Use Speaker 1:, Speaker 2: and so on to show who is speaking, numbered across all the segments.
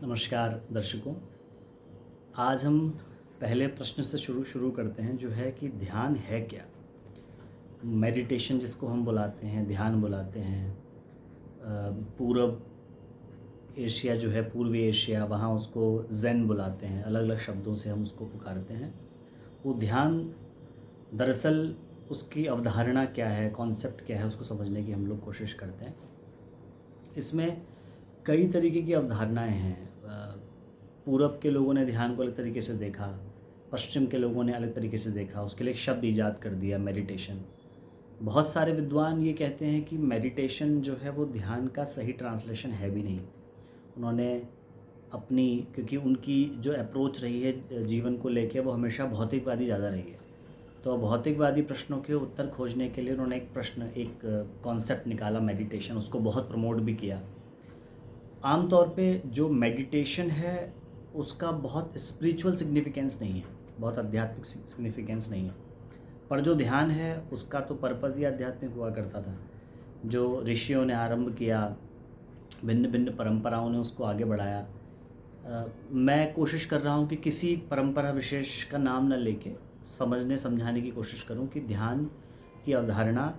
Speaker 1: नमस्कार दर्शकों। आज हम पहले प्रश्न से शुरू करते हैं, जो है कि ध्यान है क्या। मेडिटेशन जिसको हम बुलाते हैं, ध्यान बुलाते हैं। पूर्व एशिया जो है, पूर्वी एशिया, वहाँ उसको ज़ेन बुलाते हैं। अलग अलग शब्दों से हम उसको पुकारते हैं। वो ध्यान दरअसल उसकी अवधारणा क्या है, कॉन्सेप्ट क्या है, उसको समझने की हम लोग कोशिश करते हैं। इसमें कई तरीके की अवधारणाएं हैं। पूरब के लोगों ने ध्यान को अलग तरीके से देखा, पश्चिम के लोगों ने अलग तरीके से देखा, उसके लिए एक शब्द ईजाद कर दिया, मेडिटेशन। बहुत सारे विद्वान ये कहते हैं कि मेडिटेशन जो है वो ध्यान का सही ट्रांसलेशन है भी नहीं। उन्होंने अपनी, क्योंकि उनकी जो अप्रोच रही है जीवन को लेके, वो हमेशा भौतिकवादी ज़्यादा रही है। तो भौतिकवादी प्रश्नों के उत्तर खोजने के लिए उन्होंने एक कॉन्सेप्ट निकाला, मेडिटेशन। उसको बहुत प्रमोट भी किया। आमतौर पे जो मेडिटेशन है उसका बहुत स्पिरिचुअल सिग्निफिकेंस नहीं है, बहुत आध्यात्मिक सिग्निफिकेंस नहीं है। पर जो ध्यान है उसका तो पर्पज़ ही आध्यात्मिक हुआ करता था। जो ऋषियों ने आरंभ किया, भिन्न भिन्न परंपराओं ने उसको आगे बढ़ाया। मैं कोशिश कर रहा हूँ कि किसी परंपरा विशेष का नाम न लेके समझने समझाने की कोशिश करूँ कि ध्यान की अवधारणा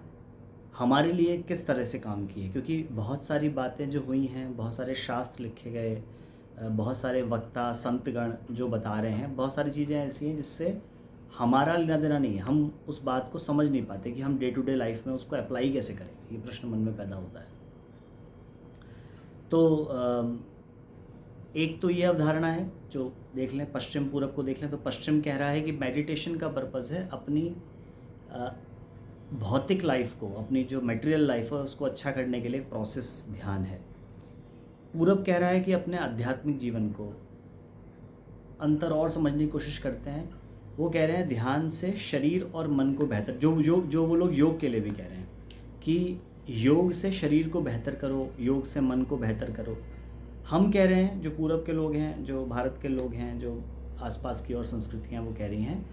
Speaker 1: हमारे लिए किस तरह से काम की है। क्योंकि बहुत सारी बातें जो हुई हैं, बहुत सारे शास्त्र लिखे गए, बहुत सारे वक्ता संतगण जो बता रहे हैं, बहुत सारी चीज़ें ऐसी हैं जिससे हमारा लेना देना नहीं है। हम उस बात को समझ नहीं पाते कि हम डे टू डे लाइफ में उसको अप्लाई कैसे करें। ये प्रश्न मन में पैदा होता है। तो एक तो ये अवधारणा है, जो देख लें, पश्चिम पूरब को देख लें तो पश्चिम कह रहा है कि मेडिटेशन का पर्पज़ है अपनी भौतिक लाइफ को, अपनी जो मटेरियल लाइफ है उसको अच्छा करने के लिए प्रोसेस ध्यान है। पूरब कह रहा है कि अपने आध्यात्मिक जीवन को अंतर और समझने की कोशिश करते हैं। वो कह रहे हैं ध्यान से शरीर और मन को बेहतर, जो वो लोग योग के लिए भी कह रहे हैं कि योग से शरीर को बेहतर करो, योग से मन को बेहतर करो। हम कह रहे हैं, जो पूरब के लोग हैं, जो भारत के लोग हैं, जो आसपास की और संस्कृतियाँ, वो कह रही हैं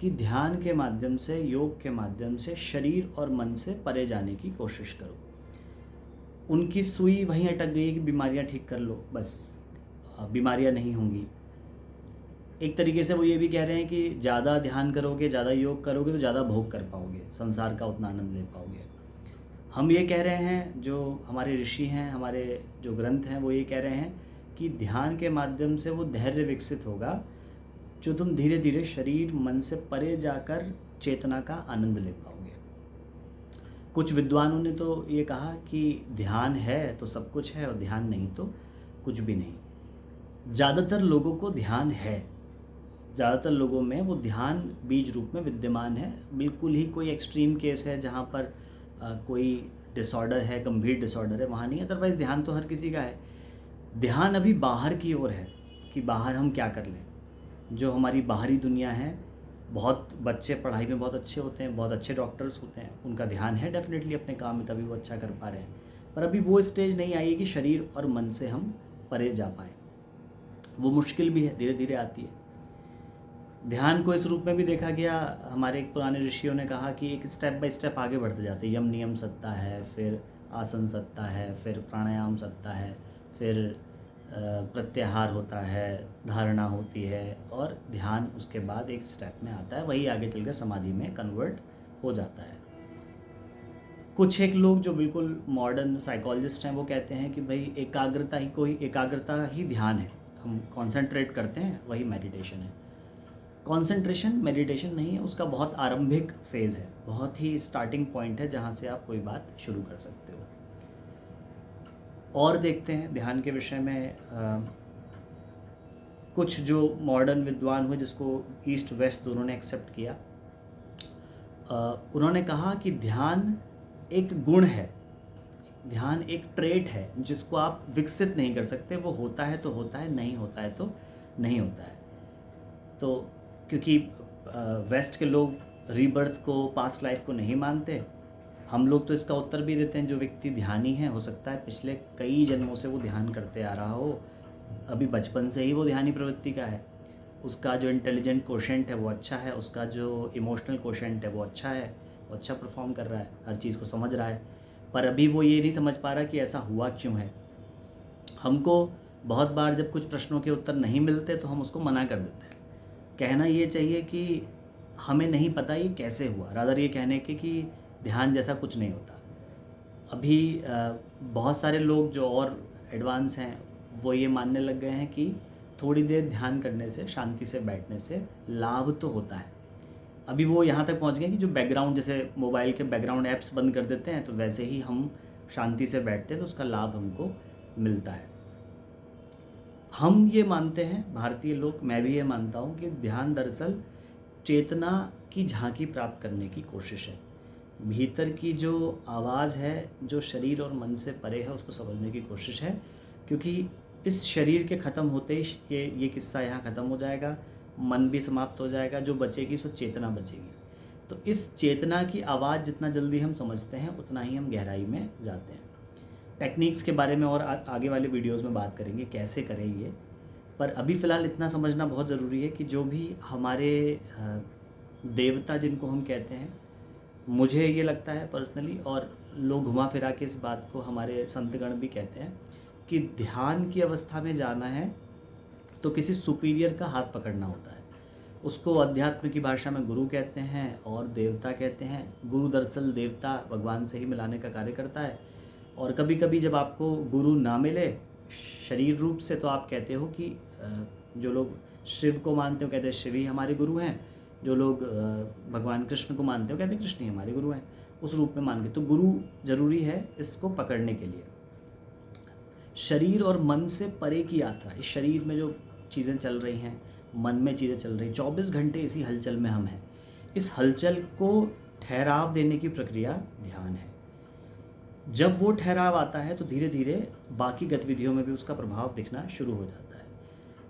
Speaker 1: कि ध्यान के माध्यम से, योग के माध्यम से शरीर और मन से परे जाने की कोशिश करो। उनकी सुई वहीं अटक गई कि बीमारियां ठीक कर लो, बस बीमारियां नहीं होंगी। एक तरीके से वो ये भी कह रहे हैं कि ज़्यादा ध्यान करोगे, ज़्यादा योग करोगे तो ज़्यादा भोग कर पाओगे, संसार का उतना आनंद ले पाओगे। हम ये कह रहे हैं, जो हमारे ऋषि हैं, हमारे जो ग्रंथ हैं, वो ये कह रहे हैं कि ध्यान के माध्यम से वो धैर्य विकसित होगा जो तुम धीरे धीरे शरीर मन से परे जाकर चेतना का आनंद ले पाओगे। कुछ विद्वानों ने तो ये कहा कि ध्यान है तो सब कुछ है, और ध्यान नहीं तो कुछ भी नहीं। ज़्यादातर लोगों को ध्यान है, ज़्यादातर लोगों में वो ध्यान बीज रूप में विद्यमान है। बिल्कुल ही कोई एक्सट्रीम केस है जहाँ पर कोई डिसऑर्डर है, गंभीर डिसऑर्डर है, वहाँ नहीं। अदरवाइज़ ध्यान तो हर किसी का है। ध्यान अभी बाहर की ओर है कि बाहर हम क्या कर लें। जो हमारी बाहरी दुनिया है, बहुत बच्चे पढ़ाई में बहुत अच्छे होते हैं, बहुत अच्छे डॉक्टर्स होते हैं, उनका ध्यान है डेफिनेटली अपने काम में, तभी वो अच्छा कर पा रहे हैं। पर अभी वो स्टेज नहीं आई है कि शरीर और मन से हम परे जा पाएँ। वो मुश्किल भी है, धीरे धीरे आती है। ध्यान को इस रूप में भी देखा गया, हमारे एक पुराने ऋषियों ने कहा कि एक स्टेप बाय स्टेप आगे बढ़ते जाते हैं। यम नियम सत्ता है, फिर आसन सत्ता है, फिर प्राणायाम सत्ता है, फिर प्रत्याहार होता है, धारणा होती है, और ध्यान उसके बाद एक स्टेप में आता है। वही आगे चलकर समाधि में कन्वर्ट हो जाता है। कुछ एक लोग जो बिल्कुल मॉडर्न साइकोलॉजिस्ट हैं, वो कहते हैं कि भाई एकाग्रता ही ध्यान है। हम कॉन्सेंट्रेट करते हैं, वही मेडिटेशन है। कंसंट्रेशन मेडिटेशन नहीं है, उसका बहुत आरंभिक फेज़ है, बहुत ही स्टार्टिंग पॉइंट है जहाँ से आप कोई बात शुरू कर सकते हो। और देखते हैं ध्यान के विषय में कुछ जो मॉडर्न विद्वान हुए, जिसको ईस्ट वेस्ट दोनों ने एक्सेप्ट किया। उन्होंने कहा कि ध्यान एक गुण है, ध्यान एक ट्रेट है जिसको आप विकसित नहीं कर सकते। वो होता है तो होता है, नहीं होता है तो नहीं होता है। तो क्योंकि वेस्ट के लोग रीबर्थ को, पास्ट लाइफ को नहीं मानते, हम लोग तो इसका उत्तर भी देते हैं, जो व्यक्ति ध्यानी है, हो सकता है पिछले कई जन्मों से वो ध्यान करते आ रहा हो, अभी बचपन से ही वो ध्यानी प्रवृत्ति का है, उसका जो इंटेलिजेंट कोशेंट है वो अच्छा है, उसका जो इमोशनल कोशेंट है वो अच्छा है, वो अच्छा परफॉर्म कर रहा है, हर चीज़ को समझ रहा है। पर अभी वो ये नहीं समझ पा रहा कि ऐसा हुआ क्यों है। हमको बहुत बार जब कुछ प्रश्नों के उत्तर नहीं मिलते तो हम उसको मना कर देते हैं। कहना ये चाहिए कि हमें नहीं पता ये कैसे हुआ, रादर ये कहने के कि ध्यान जैसा कुछ नहीं होता। अभी बहुत सारे लोग जो और एडवांस हैं वो ये मानने लग गए हैं कि थोड़ी देर ध्यान करने से, शांति से बैठने से लाभ तो होता है। अभी वो यहाँ तक पहुँच गए कि जो बैकग्राउंड, जैसे मोबाइल के बैकग्राउंड ऐप्स बंद कर देते हैं तो वैसे ही हम शांति से बैठते हैं तो उसका लाभ हमको मिलता है। हम ये मानते हैं भारतीय लोग, मैं भी ये मानता हूँ कि ध्यान दरअसल चेतना की झांकी प्राप्त करने की कोशिश है। भीतर की जो आवाज़ है, जो शरीर और मन से परे है, उसको समझने की कोशिश है। क्योंकि इस शरीर के ख़त्म होते ही ये किस्सा यहाँ ख़त्म हो जाएगा, मन भी समाप्त हो जाएगा, जो बचेगी सो चेतना बचेगी। तो इस चेतना की आवाज़ जितना जल्दी हम समझते हैं उतना ही हम गहराई में जाते हैं। टेक्निक्स के बारे में और आगे वाले वीडियोस में बात करेंगे कैसे करें ये, पर अभी फ़िलहाल इतना समझना बहुत ज़रूरी है कि जो भी हमारे देवता जिनको हम कहते हैं, मुझे ये लगता है पर्सनली, और लोग घुमा फिरा के इस बात को हमारे संतगण भी कहते हैं कि ध्यान की अवस्था में जाना है तो किसी सुपीरियर का हाथ पकड़ना होता है। उसको अध्यात्म की भाषा में गुरु कहते हैं और देवता कहते हैं। गुरु दरअसल देवता भगवान से ही मिलाने का कार्य करता है। और कभी कभी जब आपको गुरु ना मिले शरीर रूप से तो आप कहते हो कि जो लोग शिव को मानते हो कहते हैं शिव ही हमारे गुरु हैं, जो लोग भगवान कृष्ण को मानते हो कहते हैं कृष्ण ही हमारे गुरु हैं, उस रूप में मान के। तो गुरु जरूरी है इसको पकड़ने के लिए। शरीर और मन से परे की यात्रा, इस शरीर में जो चीज़ें चल रही हैं, मन में चीज़ें चल रही, 24 घंटे इसी हलचल में हम हैं। इस हलचल को ठहराव देने की प्रक्रिया ध्यान है। जब वो ठहराव आता है तो धीरे धीरे बाकी गतिविधियों में भी उसका प्रभाव दिखना शुरू हो जाता है।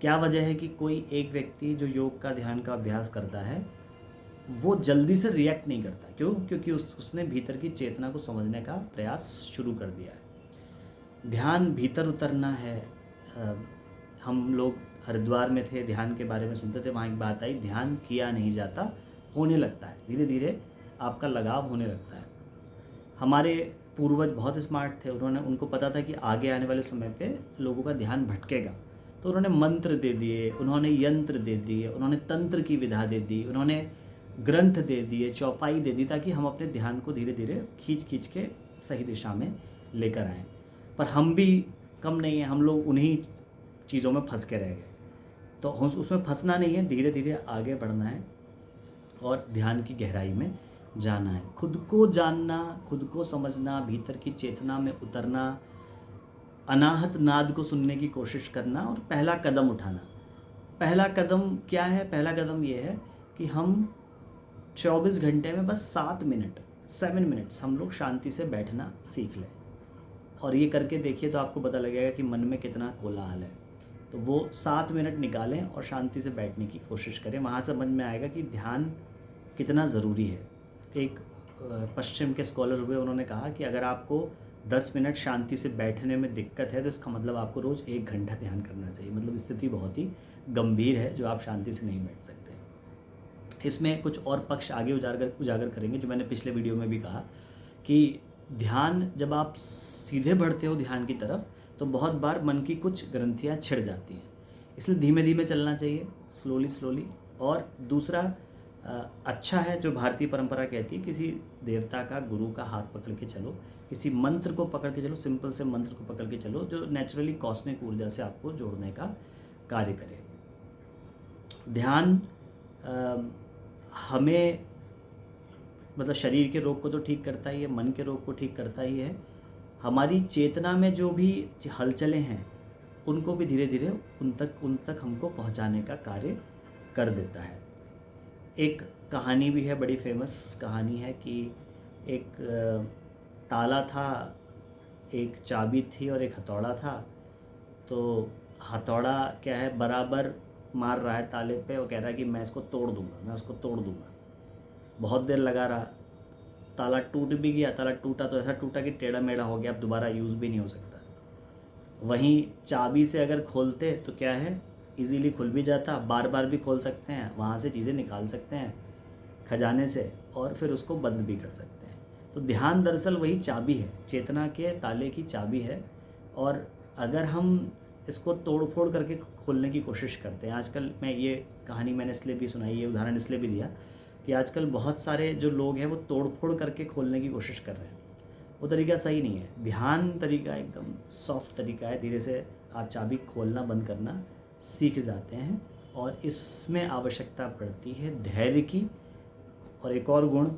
Speaker 1: क्या वजह है कि कोई एक व्यक्ति जो योग का, ध्यान का अभ्यास करता है वो जल्दी से रिएक्ट नहीं करता? क्यों? क्योंकि उसने भीतर की चेतना को समझने का प्रयास शुरू कर दिया है। ध्यान भीतर उतरना है। हम लोग हरिद्वार में थे, ध्यान के बारे में सुनते थे, वहाँ एक बात आई, ध्यान किया नहीं जाता, होने लगता है। धीरे धीरे आपका लगाव होने लगता है। हमारे पूर्वज बहुत स्मार्ट थे, उनको पता था कि आगे आने वाले समय पे लोगों का ध्यान भटकेगा, तो उन्होंने मंत्र दे दिए, उन्होंने यंत्र दे दिए, उन्होंने तंत्र की विधा दे दी, उन्होंने ग्रंथ दे दिए, चौपाई दे दी, ताकि हम अपने ध्यान को धीरे धीरे खींच के सही दिशा में लेकर आएँ। पर हम भी कम नहीं हैं, हम लोग उन्हीं चीज़ों में फंस के रह गए। तो उसमें फंसना नहीं है, धीरे धीरे आगे बढ़ना है और ध्यान की गहराई में जाना है। खुद को जानना, खुद को समझना, भीतर की चेतना में उतरना, अनाहत नाद को सुनने की कोशिश करना और पहला कदम उठाना। पहला कदम क्या है? पहला कदम ये है कि हम 24 घंटे में बस 7 मिनट्स हम लोग शांति से बैठना सीख लें। और ये करके देखिए तो आपको पता लगेगा कि मन में कितना कोलाहल है। तो वो 7 मिनट निकालें और शांति से बैठने की कोशिश करें। वहाँ समझ में आएगा कि ध्यान कितना ज़रूरी है। एक पश्चिम के स्कॉलर हुए, उन्होंने कहा कि अगर आपको 10 मिनट शांति से बैठने में दिक्कत है तो इसका मतलब आपको रोज़ 1 घंटा ध्यान करना चाहिए। मतलब स्थिति बहुत ही गंभीर है जो आप शांति से नहीं बैठ सकते। इसमें कुछ और पक्ष आगे उजागर करेंगे, जो मैंने पिछले वीडियो में भी कहा कि ध्यान, जब आप सीधे बढ़ते हो ध्यान की तरफ तो बहुत बार मन की कुछ ग्रंथियाँ छिड़ जाती हैं, इसलिए धीमे धीमे चलना चाहिए, स्लोली। और दूसरा अच्छा है जो भारतीय परंपरा कहती है, किसी देवता का, गुरु का हाथ पकड़ के चलो, किसी मंत्र को पकड़ के चलो, सिंपल से मंत्र को पकड़ के चलो जो नेचुरली कॉस्मिक ऊर्जा से आपको जोड़ने का कार्य करे। ध्यान हमें, मतलब शरीर के रोग को तो ठीक करता ही है, मन के रोग को ठीक करता ही है, हमारी चेतना में जो भी हलचलें हैं उनको भी धीरे धीरे उन तक हमको पहुंचाने का कार्य कर देता है। एक कहानी भी है, बड़ी फेमस कहानी है कि एक ताला था, एक चाबी थी और एक हथौड़ा था। तो हथौड़ा क्या है, बराबर मार रहा है ताले पे और कह रहा है कि मैं इसको तोड़ दूंगा, मैं उसको तोड़ दूंगा। बहुत देर लगा रहा, ताला टूट भी गया। ताला टूटा तो ऐसा टूटा कि टेढ़ा मेढ़ा हो गया, अब दोबारा यूज़ भी नहीं हो सकता। वहीं चाबी से अगर खोलते तो क्या है, इजीली खुल भी जाता, बार बार भी खोल सकते हैं, वहाँ से चीज़ें निकाल सकते हैं खजाने से और फिर उसको बंद भी कर सकते हैं। तो ध्यान दरअसल वही चाबी है, चेतना के ताले की चाबी है। और अगर हम इसको तोड़ फोड़ करके खोलने की कोशिश करते हैं। आजकल मैं ये कहानी मैंने इसलिए भी सुनाई, ये उदाहरण इसलिए भी दिया कि आजकल बहुत सारे जो लोग हैं वो तोड़ फोड़ करके खोलने की कोशिश कर रहे हैं। वो तरीका सही नहीं है। ध्यान तरीका एकदम सॉफ्ट तरीका है, धीरे से आप चाबी खोलना बंद करना सीख जाते हैं, और इसमें आवश्यकता पड़ती है धैर्य की। और एक और गुण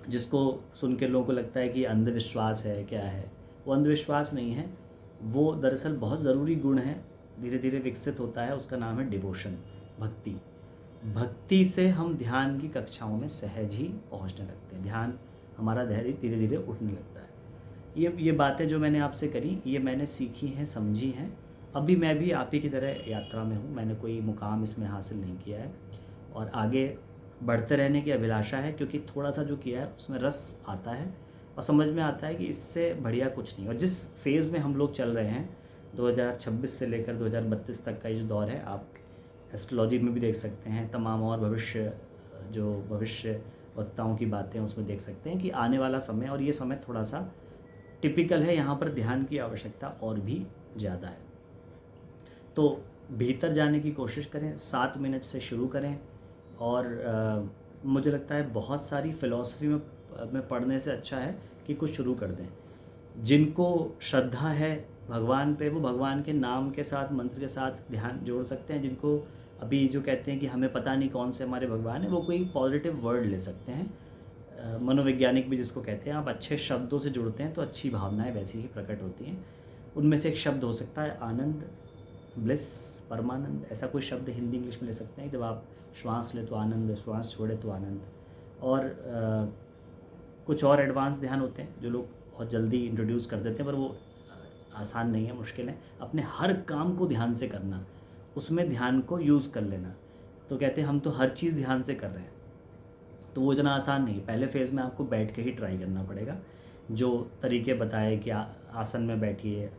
Speaker 1: जिसको सुन के लोगों को लगता है कि अंधविश्वास है, क्या है, वो अंधविश्वास नहीं है, वो दरअसल बहुत ज़रूरी गुण है, धीरे धीरे विकसित होता है। उसका नाम है डिवोशन, भक्ति। भक्ति से हम ध्यान की कक्षाओं में सहज ही पहुंचने लगते हैं, ध्यान हमारा धैर्य धीरे धीरे उठने लगता है। ये बातें जो मैंने आपसे करी, ये मैंने सीखी हैं, समझी हैं। अभी मैं भी आप ही की तरह यात्रा में हूँ, मैंने कोई मुकाम इसमें हासिल नहीं किया है, और आगे बढ़ते रहने की अभिलाषा है, क्योंकि थोड़ा सा जो किया है उसमें रस आता है और समझ में आता है कि इससे बढ़िया कुछ नहीं। और जिस फेज़ में हम लोग चल रहे हैं 2026 से लेकर 2032 तक का ये जो दौर है, आप एस्ट्रोलॉजी में भी देख सकते हैं, तमाम और भविष्य वक्ताओं की बातें उसमें देख सकते हैं कि आने वाला समय, और ये समय थोड़ा सा टिपिकल है, यहाँ पर ध्यान की आवश्यकता और भी ज़्यादा है। तो भीतर जाने की कोशिश करें, 7 मिनट से शुरू करें। और मुझे लगता है बहुत सारी फ़िलॉसफी में पढ़ने से अच्छा है कि कुछ शुरू कर दें। जिनको श्रद्धा है भगवान पे, वो भगवान के नाम के साथ, मंत्र के साथ ध्यान जोड़ सकते हैं। जिनको अभी जो कहते हैं कि हमें पता नहीं कौन से हमारे भगवान है, वो कोई पॉजिटिव वर्ड ले सकते हैं। मनोवैज्ञानिक भी जिसको कहते हैं, आप अच्छे शब्दों से जुड़ते हैं तो अच्छी भावनाएं वैसी ही प्रकट होती हैं। उनमें से एक शब्द हो सकता है आनंद, ब्लिस, परमानंद। ऐसा कोई शब्द हिंदी इंग्लिश में ले सकते हैं। जब आप श्वास ले तो आनंद, श्वास छोड़े तो आनंद। और कुछ और एडवांस ध्यान होते हैं जो लोग बहुत जल्दी इंट्रोड्यूस कर देते हैं, पर वो आसान नहीं है, मुश्किल है। अपने हर काम को ध्यान से करना, उसमें ध्यान को यूज़ कर लेना। तो कहते हैं हम तो हर चीज़ ध्यान से कर रहे हैं, तो वो इतना आसान नहीं है। पहले फेज़ में आपको बैठ के ही ट्राई करना पड़ेगा। जो तरीके बताए कि आसन में बैठिए,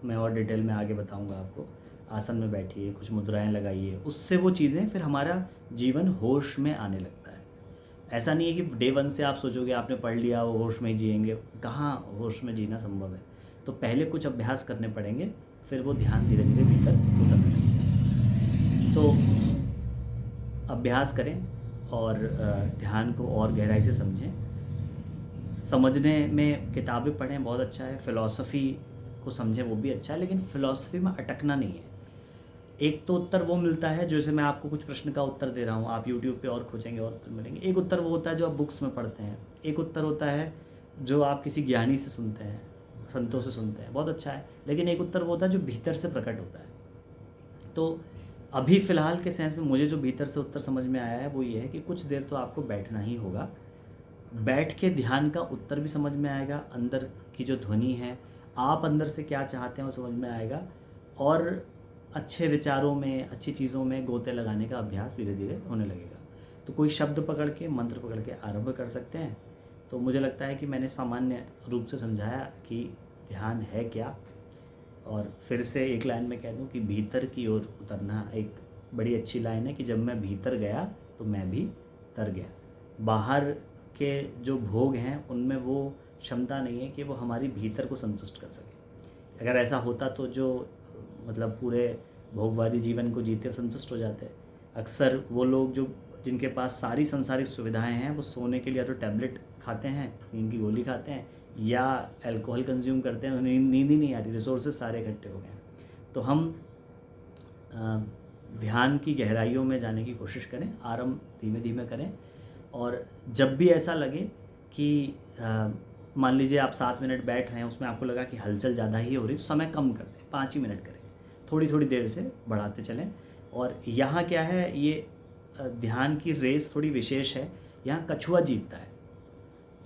Speaker 1: मैं और डिटेल में आगे बताऊंगा आपको। आसन में बैठिए, कुछ मुद्राएं लगाइए, उससे वो चीज़ें फिर हमारा जीवन होश में आने लगता है। ऐसा नहीं है कि डे 1 से आप सोचोगे आपने पढ़ लिया वो होश में ही जिएंगे, कहाँ होश में जीना संभव है। तो पहले कुछ अभ्यास करने पड़ेंगे, फिर वो ध्यान धीरे धीरे भीतर उतरने लगेगा। तो अभ्यास करें और ध्यान को और गहराई से समझें। समझने में किताबें पढ़ें, बहुत अच्छा है। फ़िलॉसफ़ी को समझें, वो भी अच्छा है, लेकिन फ़िलॉसफ़ी में अटकना नहीं है। एक तो उत्तर वो मिलता है, जैसे मैं आपको कुछ प्रश्न का उत्तर दे रहा हूँ, आप यूट्यूब पे और खोजेंगे और उत्तर मिलेंगे। एक उत्तर वो होता है जो आप बुक्स में पढ़ते हैं, एक उत्तर होता है जो आप किसी ज्ञानी से सुनते हैं, संतों से सुनते हैं, बहुत अच्छा है। लेकिन एक उत्तर वो होता है जो भीतर से प्रकट होता है। तो अभी फ़िलहाल के सेंस में मुझे जो भीतर से उत्तर समझ में आया है वो ये है कि कुछ देर तो आपको बैठना ही होगा। बैठ के ध्यान का उत्तर भी समझ में आएगा, अंदर की जो ध्वनि है, आप अंदर से क्या चाहते हैं वो समझ में आएगा, और अच्छे विचारों में, अच्छी चीज़ों में गोते लगाने का अभ्यास धीरे धीरे होने लगेगा। तो कोई शब्द पकड़ के, मंत्र पकड़ के आरंभ कर सकते हैं। तो मुझे लगता है कि मैंने सामान्य रूप से समझाया कि ध्यान है क्या। और फिर से एक लाइन में कह दूं कि भीतर की ओर उतरना एक बड़ी अच्छी लाइन है कि जब मैं भीतर गया तो मैं भी तर गया। बाहर के जो भोग हैं उनमें वो क्षमता नहीं है कि वो हमारी भीतर को संतुष्ट कर सके। अगर ऐसा होता तो जो मतलब पूरे भोगवादी जीवन को जीते संतुष्ट हो जाते। अक्सर वो लोग जो जिनके पास सारी संसारिक सुविधाएं हैं, वो सोने के लिए या तो टैबलेट खाते हैं, नींद की गोली खाते हैं, या अल्कोहल कंज्यूम करते हैं, उन्हें नींद ही नहीं आ रही, रिसोर्सेज सारे इकट्ठे हो गए हैं। तो हम ध्यान की गहराइयों में जाने की कोशिश करें, आरंभ धीमे धीमे करें। और जब भी ऐसा लगे कि मान लीजिए आप 7 मिनट बैठ रहे हैं, उसमें आपको लगा कि हलचल ज़्यादा ही हो रही, तो समय कम कर दें, 5 ही मिनट करें, थोड़ी थोड़ी देर से बढ़ाते चलें। और यहाँ क्या है, ये ध्यान की रेस थोड़ी विशेष है। यहाँ कछुआ जीतता है,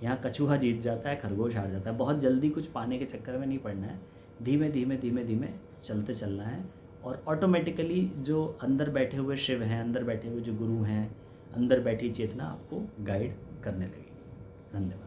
Speaker 1: यहाँ कछुआ जीत जाता है, खरगोश हार जाता है। बहुत जल्दी कुछ पाने के चक्कर में नहीं पड़ना है, धीमे धीमे धीमे धीमे चलते चलना है। और ऑटोमेटिकली जो अंदर बैठे हुए शिव हैं, अंदर बैठे हुए जो गुरु हैं, अंदर बैठी चेतना आपको गाइड करने लगेगी। धन्यवाद।